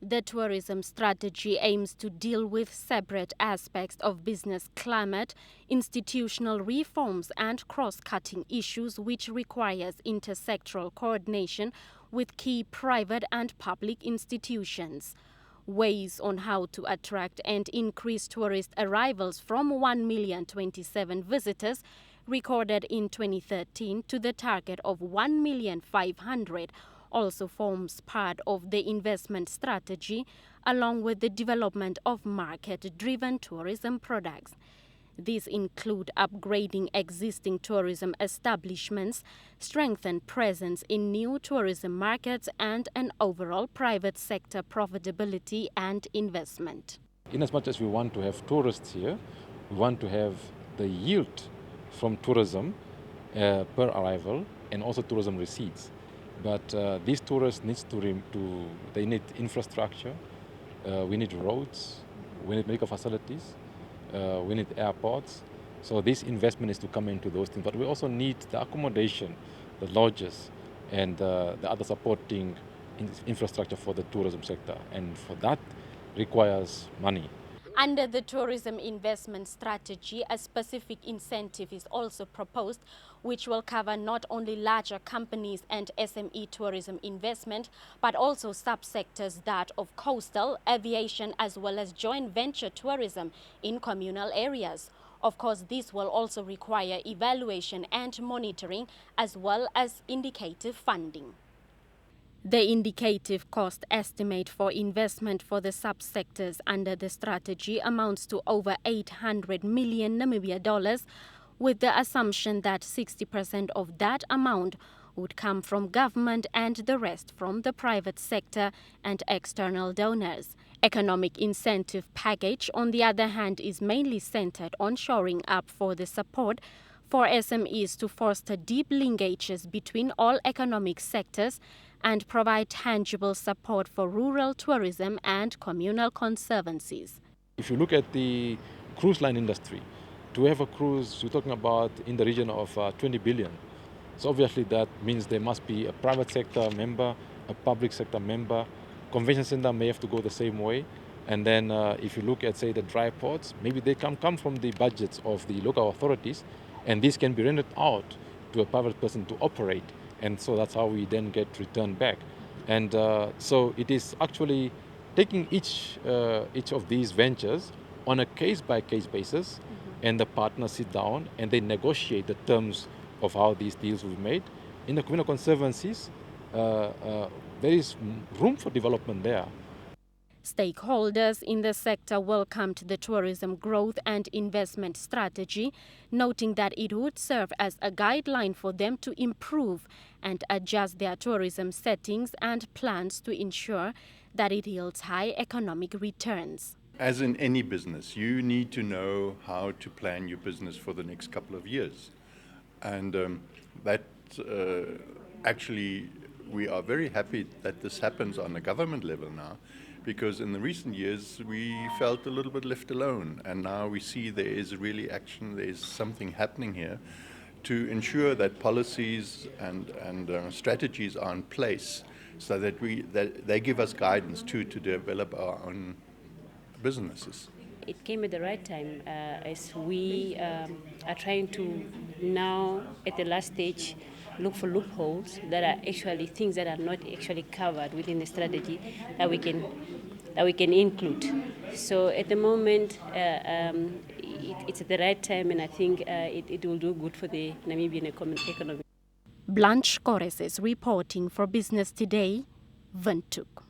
The tourism strategy aims to deal with separate aspects of business climate, institutional reforms and cross-cutting issues which requires intersectoral coordination with key private and public institutions. Ways on how to attract and increase tourist arrivals from 1,027,000 visitors recorded in 2013 to the target of 1,500,000 also forms part of the investment strategy, along with the development of market-driven tourism products. These include upgrading existing tourism establishments, strengthen presence in new tourism markets, and an overall private sector profitability and investment. In as much as we want to have tourists here, we want to have the yield from tourism per arrival and also tourism receipts. But these tourists they need infrastructure, we need roads, we need medical facilities, we need airports. So this investment is to come into those things. But we also need the accommodation, the lodges, and the other supporting infrastructure for the tourism sector. And for that requires money. Under the tourism investment strategy, a specific incentive is also proposed, which will cover not only larger companies and SME tourism investment, but also subsectors that of coastal, aviation, as well as joint venture tourism in communal areas. Of course, this will also require evaluation and monitoring, as well as indicative funding. The indicative cost estimate for investment for the subsectors under the strategy amounts to over 800 million Namibia dollars, with the assumption that 60% of that amount would come from government and the rest from the private sector and external donors. Economic incentive package, on the other hand, is mainly centered on shoring up for the support for SMEs to foster deep linkages between all economic sectors and provide tangible support for rural tourism and communal conservancies. If you look at the cruise line industry, to have a cruise, we're talking about in the region of 20 billion. So obviously that means there must be a private sector member, a public sector member. Convention center may have to go the same way. And then if you look at, say, the dry ports, maybe they come from the budgets of the local authorities, and this can be rendered out to a private person to operate. And so that's how we then get returned back. And so it is actually taking each of these ventures on a case-by-case basis, and the partners sit down and they negotiate the terms of how these deals will be made. In the communal conservancies, there is room for development there. Stakeholders in the sector welcomed the tourism growth and investment strategy, noting that it would serve as a guideline for them to improve and adjust their tourism settings and plans to ensure that it yields high economic returns. As in any business, you need to know how to plan your business for the next couple of years. And actually, we are very happy that this happens on a government level now, because in the recent years we felt a little bit left alone, and now we see there is really action, there is something happening here to ensure that policies and strategies are in place so that they give us guidance to develop our own businesses. It came at the right time as we are trying to now, at the last stage, look for loopholes that are actually things that are not actually covered within the strategy that we can include. So at the moment, it's at the right time, and I think it will do good for the Namibian economy. Blanche Kores is reporting for Business Today, Windhoek.